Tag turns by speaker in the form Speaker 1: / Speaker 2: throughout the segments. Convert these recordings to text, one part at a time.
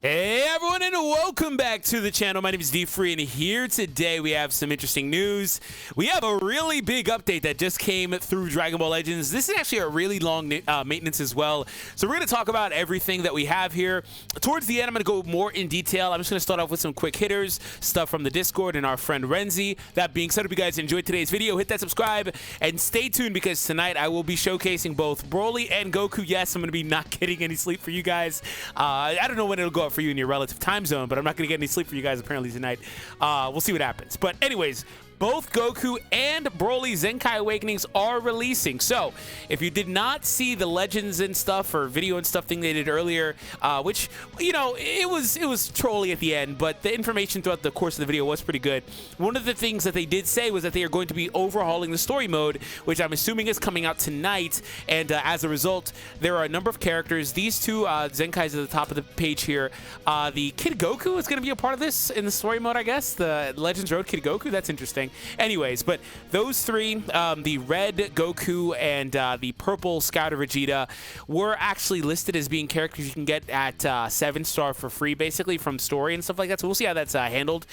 Speaker 1: Hey everyone, and welcome back to the channel. My name is DFree, and here today we have some interesting news. We have a really big update that just came through Dragon Ball Legends. This is actually a really long maintenance as well. So we're going to talk about everything that we have here. Towards the end, I'm going to go more in detail. I'm just going to start off with some quick hitters, stuff from the Discord and our friend Renzi. That being said, if you guys enjoyed today's video, hit that subscribe and stay tuned because tonight I will be showcasing both Broly and Goku. Yes, I'm going to be not getting any sleep for you guys. I don't know when it'll go up for you in your relative time zone, but I'm not going to get any sleep for you guys apparently tonight. We'll see what happens. But anyways, both Goku and Broly Zenkai Awakenings are releasing. So if you did not see the Legends and stuff or video and stuff thing they did earlier, which, you know, it was trolly at the end, but the information throughout the course of the video was pretty good. One of the things that they did say was that they are going to be overhauling the story mode, which I'm assuming is coming out tonight. And as a result, there are a number of characters. These two Zenkais at the top of the page here. The Kid Goku is going to be a part of this in the story mode, I guess. The Legends Road Kid Goku. That's interesting. Anyways, but those three, the red Goku and the purple Scouter Vegeta, were actually listed as being characters you can get at 7-star for free, basically, from story and stuff like that. So we'll see how that's handled.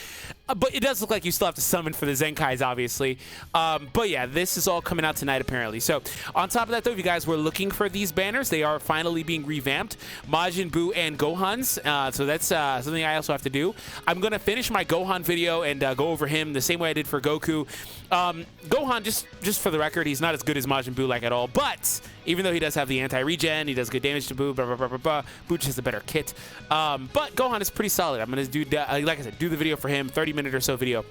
Speaker 1: But it does look like you still have to summon for the Zenkais, obviously. But yeah, this is all coming out tonight, apparently. So on top of that, though, if you guys were looking for these banners, they are finally being revamped. Majin Buu and Gohan's. So that's something I also have to do. I'm going to finish my Gohan video and go over him the same way I did for Goku. Gohan, just for the record, he's not as good as Majin Buu, like, at all. But even though he does have the anti-regen, he does good damage to Buu, blah, blah, blah, blah, blah. Buu just has a better kit. But Gohan is pretty solid. I'm going to do, like I said, do the video for him, 30-minute or so video.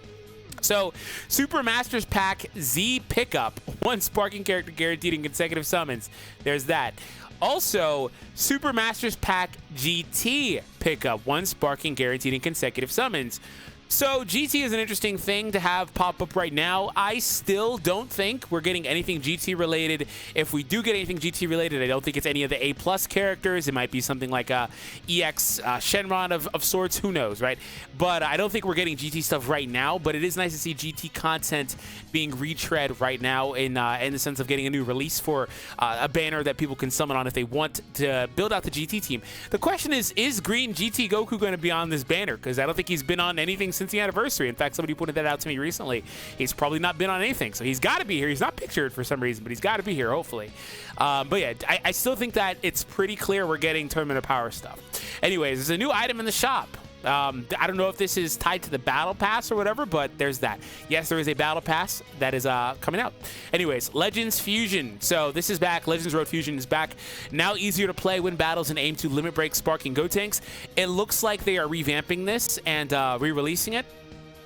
Speaker 1: So, Super Masters Pack Z Pickup, 1 sparking character guaranteed in consecutive summons. There's that. Also, Super Masters Pack GT Pickup, 1 sparking guaranteed in consecutive summons. So GT is an interesting thing to have pop up right now. I still don't think we're getting anything GT related. If we do get anything GT related, I don't think it's any of the A+ characters. It might be something like a EX Shenron of sorts. Who knows, right? But I don't think we're getting GT stuff right now. But it is nice to see GT content being retread right now in the sense of getting a new release for a banner that people can summon on if they want to build out the GT team. The question is Green GT Goku going to be on this banner? Because I don't think he's been on anything since the anniversary. In fact, somebody pointed that out to me recently. He's probably not been on anything, so he's got to be here. He's not pictured for some reason, but he's got to be here, hopefully. But yeah, I still think that it's pretty clear we're getting Tournament of Power stuff. Anyways, there's a new item in the shop. I don't know if this is tied to the Battle Pass or whatever, but there's that. Yes, there is a Battle Pass that is coming out. Anyways, Legends Fusion. So this is back. Legends Road Fusion is back. Now easier to play, win battles, and aim to limit break sparking Gotenks. It looks like they are revamping this and re-releasing it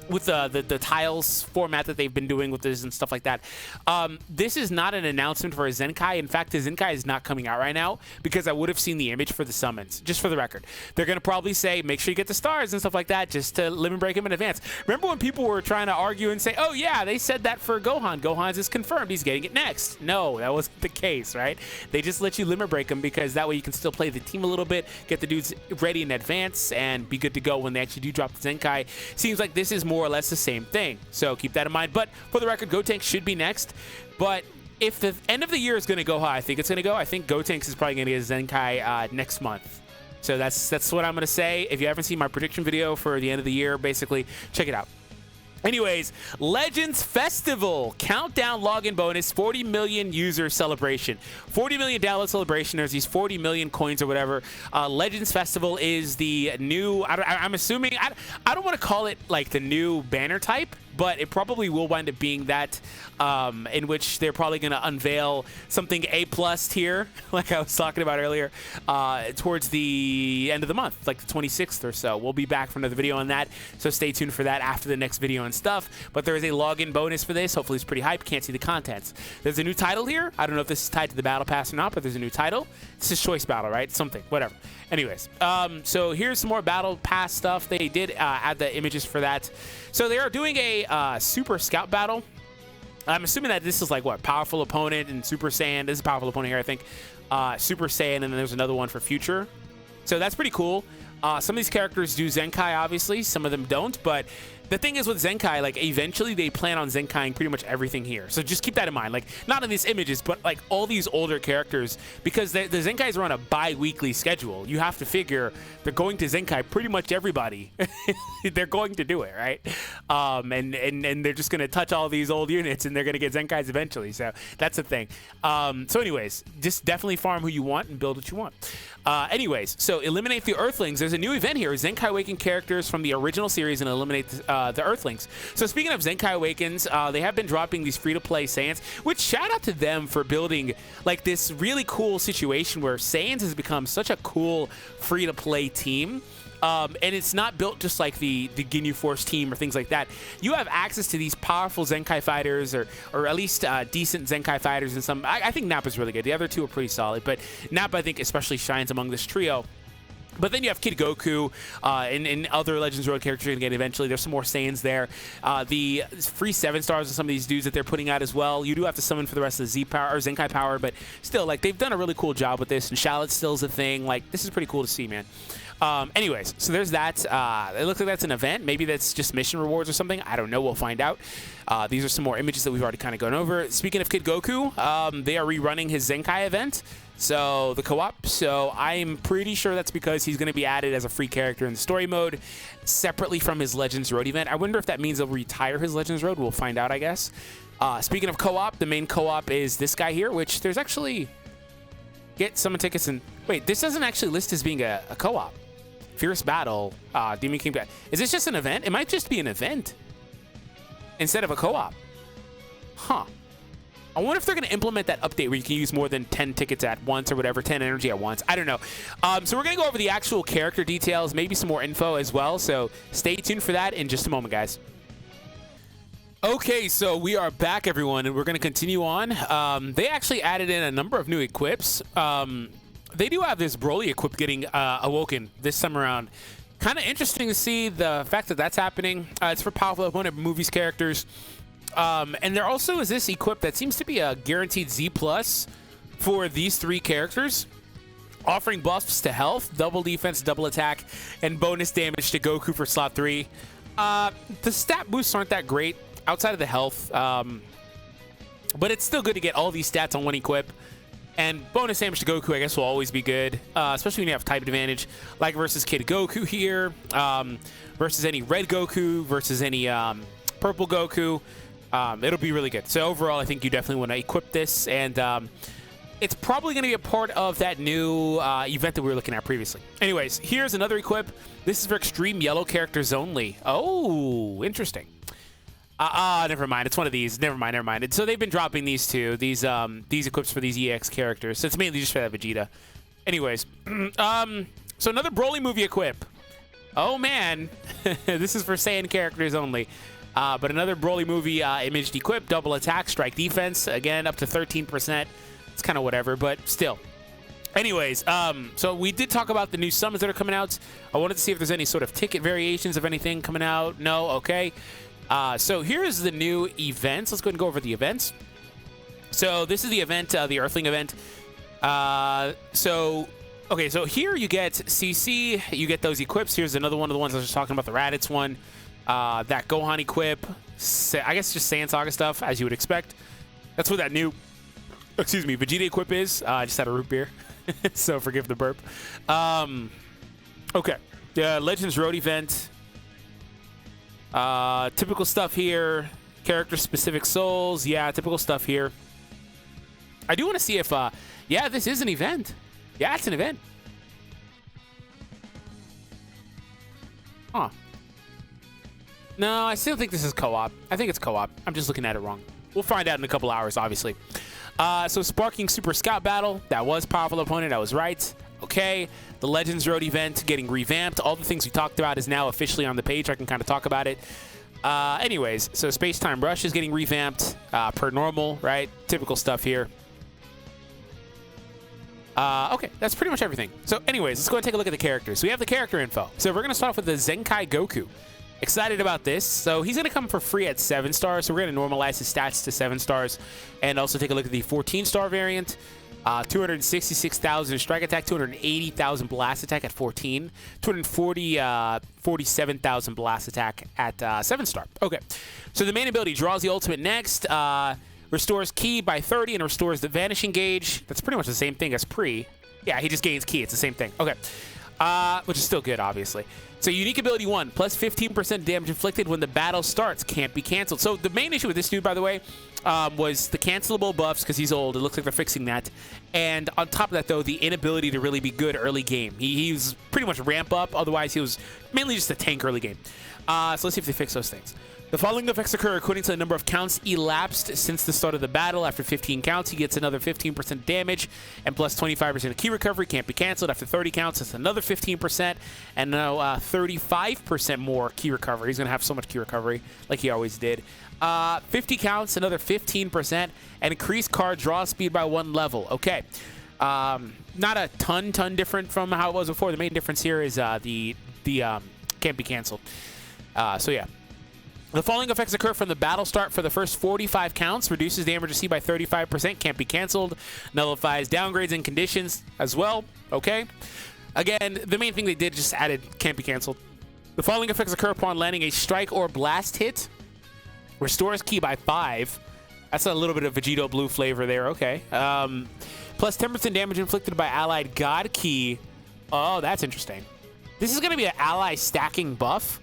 Speaker 1: with the tiles format that they've been doing with this and stuff like that. This is not an announcement for a Zenkai. In fact, the Zenkai is not coming out right now because I would have seen the image for the summons, just for the record. They're going to probably say, make sure you get the stars and stuff like that just to limit break him in advance. Remember when people were trying to argue and say, oh yeah, they said that for Gohan. Gohan's is confirmed. He's getting it next. No, that wasn't the case, right? They just let you limit break him because that way you can still play the team a little bit, get the dudes ready in advance, and be good to go when they actually do drop the Zenkai. Seems like this is more or less the same thing, so keep that in mind. But for the record, Gotenks should be next. But if the end of the year is going to go how I think it's going to go, I think Gotenks is probably going to get a Zenkai next month. So that's what I'm going to say. If you haven't seen my prediction video for the end of the year, basically, check it out. Anyways, Legends Festival countdown login bonus, 40 million user celebration, 40 million download celebration. There's these 40 million coins or whatever. Legends Festival is the new, I'm assuming, I don't want to call it like the new banner type, but it probably will wind up being that, in which they're probably going to unveil something A+ tier, like I was talking about earlier, towards the end of the month, like the 26th or so. We'll be back for another video on that, so stay tuned for that after the next video and stuff. But there is a login bonus for this. Hopefully it's pretty hype. Can't see the contents. There's a new title here. I don't know if this is tied to the Battle Pass or not, but there's a new title. This is Choice Battle, right? Something, whatever. Anyways, so here's some more Battle Pass stuff. They did add the images for that. So they are doing a Super Scout Battle. I'm assuming that this is like, what, Powerful Opponent and Super Saiyan. This is Powerful Opponent here, I think. Super Saiyan, and then there's another one for Future. So that's pretty cool. Some of these characters do Zenkai, obviously. Some of them don't, but the thing is with Zenkai, like eventually they plan on Zenkaiing pretty much everything here. So just keep that in mind. Like not in these images, but like all these older characters, because the Zenkais are on a bi-weekly schedule. You have to figure they're going to Zenkai pretty much everybody. They're going to do it, right? And they're just going to touch all these old units and they're going to get Zenkais eventually. So that's the thing. So anyways, just definitely farm who you want and build what you want. Anyways, so eliminate the Earthlings. There's a new event here. Zenkai Awaken characters from the original series and eliminate the Earthlings. So speaking of Zenkai Awakens, they have been dropping these free-to-play Saiyans, which shout out to them for building like this really cool situation where Saiyans has become such a cool free-to-play team. And it's not built just like the Ginyu Force team or things like that. You have access to these powerful Zenkai fighters, or at least decent Zenkai fighters. And some, I think Nappa's really good. The other two are pretty solid, but Nappa I think especially shines among this trio. But then you have Kid Goku and other Legends Road characters you're going to get eventually. There's some more Saiyans there. The free 7 stars of some of these dudes that they're putting out as well. You do have to summon for the rest of the Z power or Zenkai power, but still, like they've done a really cool job with this. And Shallot still's a thing. Like this is pretty cool to see, man. Anyways, so there's that. It looks like that's an event. Maybe that's just mission rewards or something. I don't know. We'll find out. These are some more images that we've already kind of gone over. Speaking of Kid Goku, they are rerunning his Zenkai event. So the co-op. So I'm pretty sure that's because he's going to be added as a free character in the story mode separately from his Legends Road event. I wonder if that means they'll retire his Legends Road. We'll find out, I guess. Speaking of co-op, the main co-op is this guy here, which there's actually get summon tickets and wait, this doesn't actually list as being a co-op. Fierce Battle, Demon King. Is this just an event? It might just be an event instead of a co-op. Huh. I wonder if they're going to implement that update where you can use more than 10 tickets at once or whatever, 10 energy at once. I don't know. So we're going to go over the actual character details, maybe some more info as well. So stay tuned for that in just a moment, guys. Okay, so we are back, everyone, and we're going to continue on. They actually added in a number of new equips. They do have this Broly equip getting awoken this time around. Kind of interesting to see the fact that that's happening. It's for powerful opponent movies characters. And there also is this equip that seems to be a guaranteed Z+ for these 3 characters, offering buffs to health, double defense, double attack, and bonus damage to Goku for slot 3. The stat boosts aren't that great outside of the health, but it's still good to get all these stats on one equip. And bonus damage to Goku, I guess, will always be good, especially when you have type advantage, like versus Kid Goku here, versus any red Goku, versus any purple Goku. It'll be really good. So overall, I think you definitely want to equip this, and it's probably going to be a part of that new event that we were looking at previously. Anyways, here's another equip. This is for extreme yellow characters only. Oh, interesting. Never mind. It's one of these. Never mind. So they've been dropping these two, these equips for these EX characters. So it's mainly just for that Vegeta. Anyways, so another Broly movie equip. Oh man, this is for Saiyan characters only. But another Broly movie imaged equip, double attack, strike defense, again up to 13%. It's kind of whatever, but still. Anyways, so we did talk about the new summons that are coming out. I wanted to see if there's any sort of ticket variations of anything coming out. No, okay. So here's the new events. Let's go ahead and go over the events. So this is the event, the Earthling event. Okay, so here you get CC, you get those equips. Here's another one of the ones I was just talking about, the Raditz one. That Gohan equip, I guess just Saiyan Saga stuff, as you would expect. That's what that new, Vegeta equip is. I just had a root beer, so forgive the burp. Okay, the Legends Road event. Typical stuff here. Character-specific souls. Yeah, typical stuff here. I do want to see if, yeah, this is an event. Yeah, it's an event. Huh. No, I still think this is co-op. I think it's co-op. I'm just looking at it wrong. We'll find out in a couple hours, obviously. So Sparking Super Scout Battle. That was powerful opponent. I was right. Okay. The Legends Road event getting revamped. All the things we talked about is now officially on the page. I can kind of talk about it. Anyways, so Space Time Rush is getting revamped per normal, right? Typical stuff here. Okay, that's pretty much everything. So anyways, let's go and take a look at the characters. So we have the character info. So we're going to start off with the Zenkai Goku. Excited about this. So he's going to come for free at 7 stars. So we're going to normalize his stats to 7 stars and also take a look at the 14-star variant. 266,000 strike attack, 280,000 blast attack at 14, 47,000 blast attack at 7-star. Okay, so the main ability draws the ultimate next, restores ki by 30 and restores the vanishing gauge. That's pretty much the same thing as pre. Yeah, he just gains ki. It's the same thing. Okay, which is still good, obviously. So unique ability 1, plus 15% damage inflicted when the battle starts. Can't be canceled. So the main issue with this dude, by the way, was the cancelable buffs because he's old. It looks like they're fixing that. And on top of that, though, the inability to really be good early game. He was pretty much ramp up. Otherwise, he was mainly just a tank early game. So let's see if they fix those things. The following effects occur according to the number of counts elapsed since the start of the battle. After 15 counts, he gets another 15% damage and plus 25% of ki recovery. Can't be canceled. After 30 counts, it's another 15% and now 35% more ki recovery. He's going to have so much ki recovery like he always did. 50 counts, another 15%, and increased card draw speed by 1 level. Okay. Not a ton different from how it was before. The main difference here is the can't be canceled. So yeah. The following effects occur from the battle start for the first 45 counts. Reduces damage received by 35%. Can't be canceled. Nullifies downgrades and conditions as well. Okay. Again, the main thing they did just added can't be canceled. The following effects occur upon landing a strike or blast hit. Restores ki by 5. That's a little bit of Vegito Blue flavor there. Okay. Plus 10% damage inflicted by allied god ki. Oh, that's interesting. This is going to be an ally stacking buff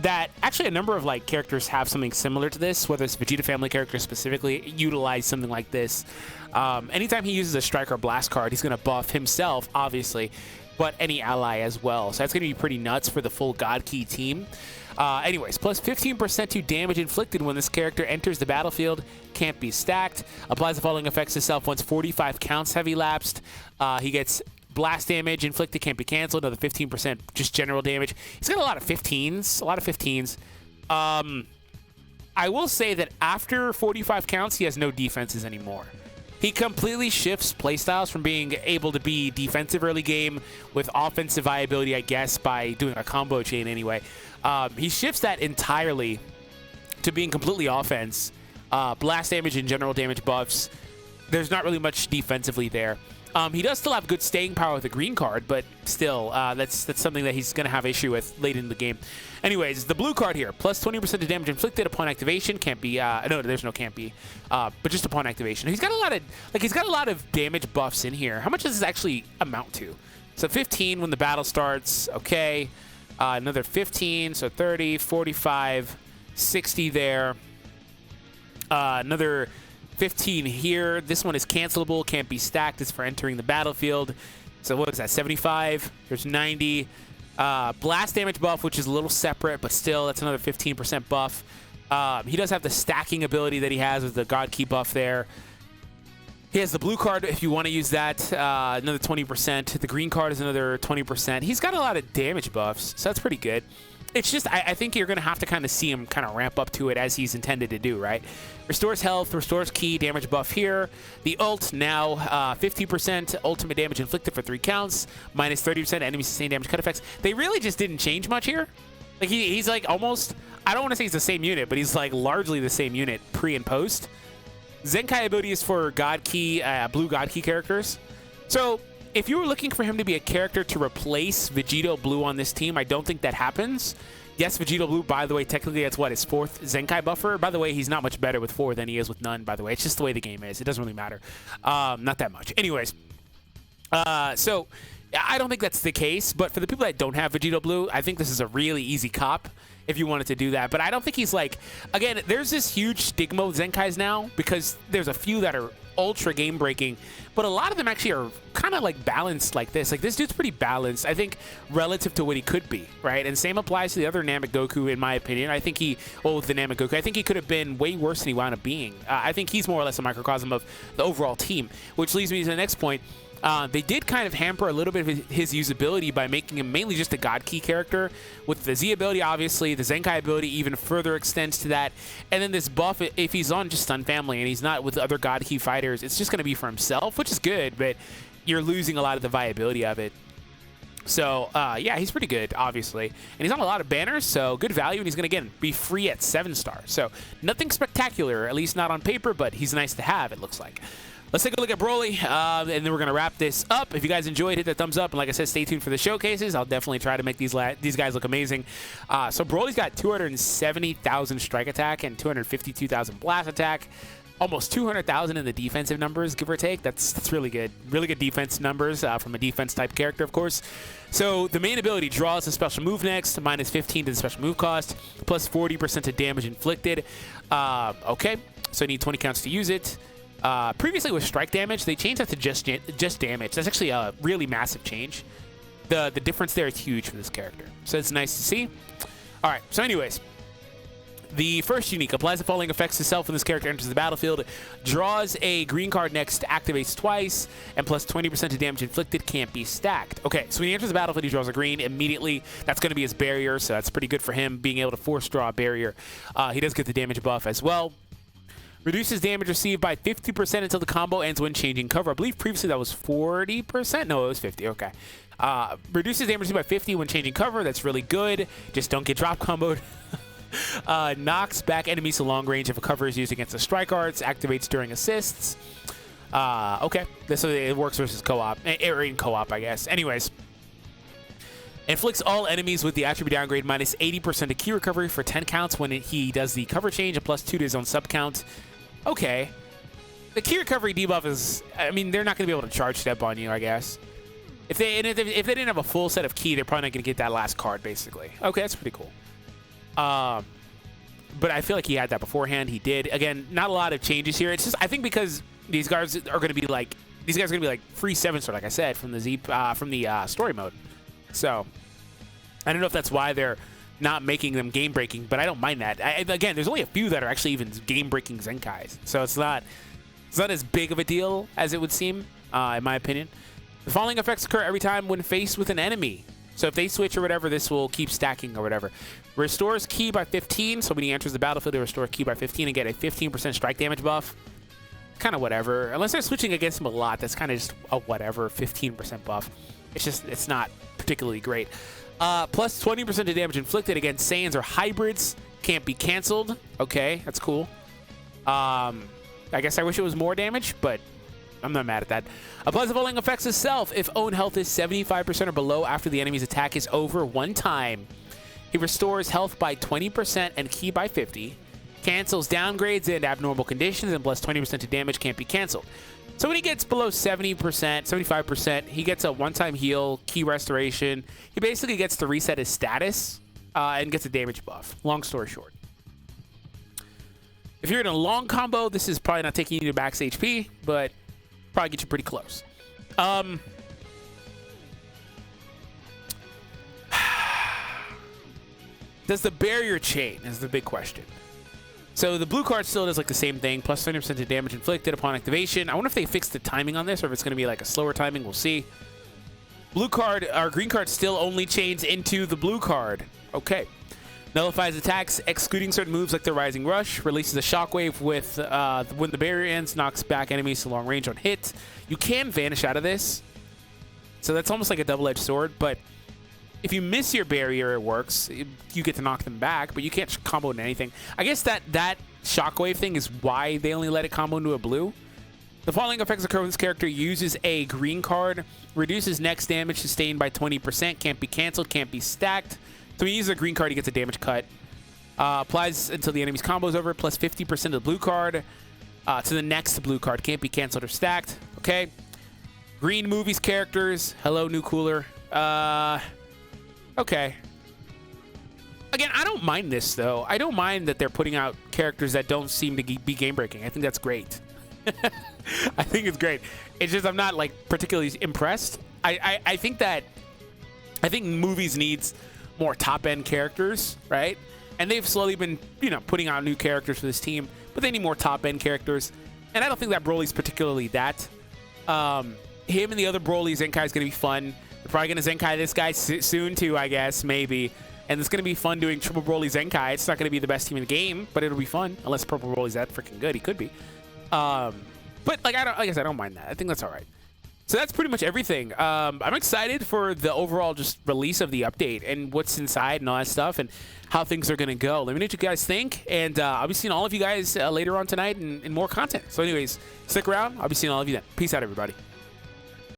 Speaker 1: that actually a number of like characters have something similar to this, whether it's Vegeta family characters specifically utilize something like this. Anytime he uses a strike or blast card, he's going to buff himself, obviously, but any ally as well. So that's going to be pretty nuts for the full God Ki team. Anyways, plus 15% to damage inflicted when this character enters the battlefield. Can't be stacked. Applies the following effects to self once 45 counts have elapsed. He gets blast damage inflicted, can't be canceled. Another 15% just general damage. He's got a lot of 15s. I will say that after 45 counts, he has no defenses anymore. He completely shifts playstyles from being able to be defensive early game with offensive viability, I guess, by doing a combo chain anyway. He shifts that entirely to being completely offense. Blast damage and general damage buffs. There's not really much defensively there. He does still have good staying power with the green card, but still, that's something that he's going to have issue with late in the game. Anyways, the blue card here, plus 20% of damage inflicted upon activation. Can't be, no, there's no can't be, but just upon activation. He's got a lot of damage buffs in here. How much does this actually amount to? So 15 when the battle starts. Okay, another 15, so 30, 45, 60 there. Another 15 here. This one is cancelable, can't be stacked. It's for entering the battlefield. So what is that, 75? There's 90. Blast damage buff, which is a little separate, but still, that's another 15% buff. He does have the stacking ability that he has with the God Key buff there. He has the blue card if you want to use that, another 20%. The green card is another 20%. He's got a lot of damage buffs, so that's pretty good. It's just, I think you're going to have to kind of see him kind of ramp up to it as he's intended to do, right? Restores health, restores ki, damage buff here. The ult now, 50% ultimate damage inflicted for 3 counts, minus 30% enemy sustained damage cut effects. They really just didn't change much here. Like, he's like almost, I don't want to say he's the same unit, but he's like largely the same unit pre and post. Zenkai ability is for God Ki, blue God Ki characters. So, if you were looking for him to be a character to replace Vegito Blue on this team, I don't think that happens. Yes, Vegito Blue, by the way, technically that's what, his 4th Zenkai buffer. By the way, he's not much better with 4 than he is with none, by the way. It's just the way the game is. It doesn't really matter. Not that much. Anyways, so I don't think that's the case, but for the people that don't have Vegito Blue, I think this is a really easy cop if you wanted to do that. But I don't think he's like, again, there's this huge stigma with Zenkais now because there's a few that are ultra game breaking, but a lot of them actually are kind of like balanced like this. Like, this dude's pretty balanced, I think, relative to what he could be, right? And same applies to the other Namek Goku, in my opinion. I think with the Namek Goku, I think he could have been way worse than he wound up being. I think he's more or less a microcosm of the overall team, which leads me to the next point. They did kind of hamper a little bit of his usability by making him mainly just a God Key character. With the Z ability, obviously, the Zenkai ability even further extends to that. And then this buff, if he's on just Stun Family and he's not with other God Key fighters, it's just going to be for himself, which is good, but you're losing a lot of the viability of it. So, yeah, he's pretty good, obviously. And he's on a lot of banners, so good value, and he's going to, again, be free at 7 stars. So, nothing spectacular, at least not on paper, but he's nice to have, it looks like. Let's take a look at Broly, and then we're going to wrap this up. If you guys enjoyed, hit that thumbs up. And like I said, stay tuned for the showcases. I'll definitely try to make these guys look amazing. So Broly's got 270,000 strike attack and 252,000 blast attack. Almost 200,000 in the defensive numbers, give or take. That's really good. Really good defense numbers from a defense-type character, of course. So the main ability draws a special move next, minus 15 to the special move cost, plus 40% to damage inflicted. Okay, so I need 20 counts to use it. Previously with strike damage, they changed that to just damage. That's actually a really massive change. The difference there is huge for this character. So it's nice to see. All right, so anyways. The first unique applies the following effects to self when this character enters the battlefield. Draws a green card next, activates twice, and plus 20% to damage inflicted, can't be stacked. Okay, so when he enters the battlefield, he draws a green immediately. That's going to be his barrier, so that's pretty good for him, being able to force draw a barrier. He does get the damage buff as well. Reduces damage received by 50% until the combo ends when changing cover. I believe previously that was 40%. No, it was 50. Okay. Reduces damage received by 50 when changing cover. That's really good. Just don't get drop comboed. Knocks back enemies to long range if a cover is used against the strike arts. Activates during assists. Okay. So it works versus co-op. Or in co-op, I guess. Anyways. Inflicts all enemies with the attribute downgrade minus 80% to key recovery for 10 counts when he does the cover change, and plus 2 to his own sub count. Okay. The key recovery debuff is, I mean, they're not going to be able to charge step on you, I guess. If they didn't have a full set of key, they're probably not going to get that last card, basically. Okay, that's pretty cool. But I feel like he had that beforehand. He did. Again, not a lot of changes here. It's just, I think because these guys are going to be like, free 7-star, like I said, from the story mode. So, I don't know if that's why they're not making them game-breaking, but I don't mind that. Again, there's only a few that are actually even game-breaking Zenkais, so it's not as big of a deal as it would seem, in my opinion. The following effects occur every time when faced with an enemy. So if they switch or whatever, this will keep stacking or whatever. Restores ki by 15, so when he enters the battlefield, they restore ki by 15 and get a 15% strike damage buff. Kind of whatever. Unless they're switching against him a lot, that's kind of just a whatever 15% buff. It's not particularly great. Plus 20% to damage inflicted against Saiyans or hybrids. Can't be canceled. Okay, that's cool. I guess I wish it was more damage, but I'm not mad at that. Applies the following effects to self if own health is 75% or below after the enemy's attack is over one time. He restores health by 20% and ki by 50. Cancels downgrades and abnormal conditions, and plus 20% to damage, can't be canceled. So when he gets below 70%, 75%, he gets a one-time heal, key restoration. He basically gets to reset his status and gets a damage buff. Long story short. If you're in a long combo, this is probably not taking you to max HP, but probably get you pretty close. Does the barrier chain is the big question. So the blue card still does like the same thing, plus 30% to damage inflicted upon activation. I wonder if they fixed the timing on this or if it's going to be like a slower timing. We'll see. Blue card, or green card still only chains into the blue card. Okay. Nullifies attacks, excluding certain moves like the Rising Rush. Releases a shockwave with when the barrier ends. Knocks back enemies to long range on hit. You can vanish out of this. So that's almost like a double-edged sword, but if you miss your barrier, it works. You get to knock them back, but you can't combo into anything. I guess that shockwave thing is why they only let it combo into a blue. The following effects occur when this character uses a green card. Reduces next damage sustained by 20%. Can't be canceled. Can't be stacked. So when he uses a green card, he gets a damage cut. Applies until the enemy's combo is over. Plus 50% of the blue card to the next blue card. Can't be canceled or stacked. Okay. Green movies characters. Hello, new cooler. Okay. Again, I don't mind this, though. I don't mind that they're putting out characters that don't seem to be game-breaking. I think that's great. I think it's great. It's just I'm not, like, particularly impressed. I think movies needs more top-end characters, right? And they've slowly been, putting out new characters for this team, but they need more top-end characters. And I don't think that Broly's particularly that. Him and the other Broly Zenkai is going to be fun. They're probably going to Zenkai this guy soon, too, I guess, maybe. And it's going to be fun doing triple Broly Zenkai. It's not going to be the best team in the game, but it'll be fun. Unless Purple Broly's that freaking good. He could be. But, like I said, I don't mind that. I think that's all right. So that's pretty much everything. I'm excited for the overall just release of the update and what's inside and all that stuff and how things are going to go. Let me know what you guys think, and I'll be seeing all of you guys later on tonight and more content. So anyways, stick around. I'll be seeing all of you then. Peace out, everybody.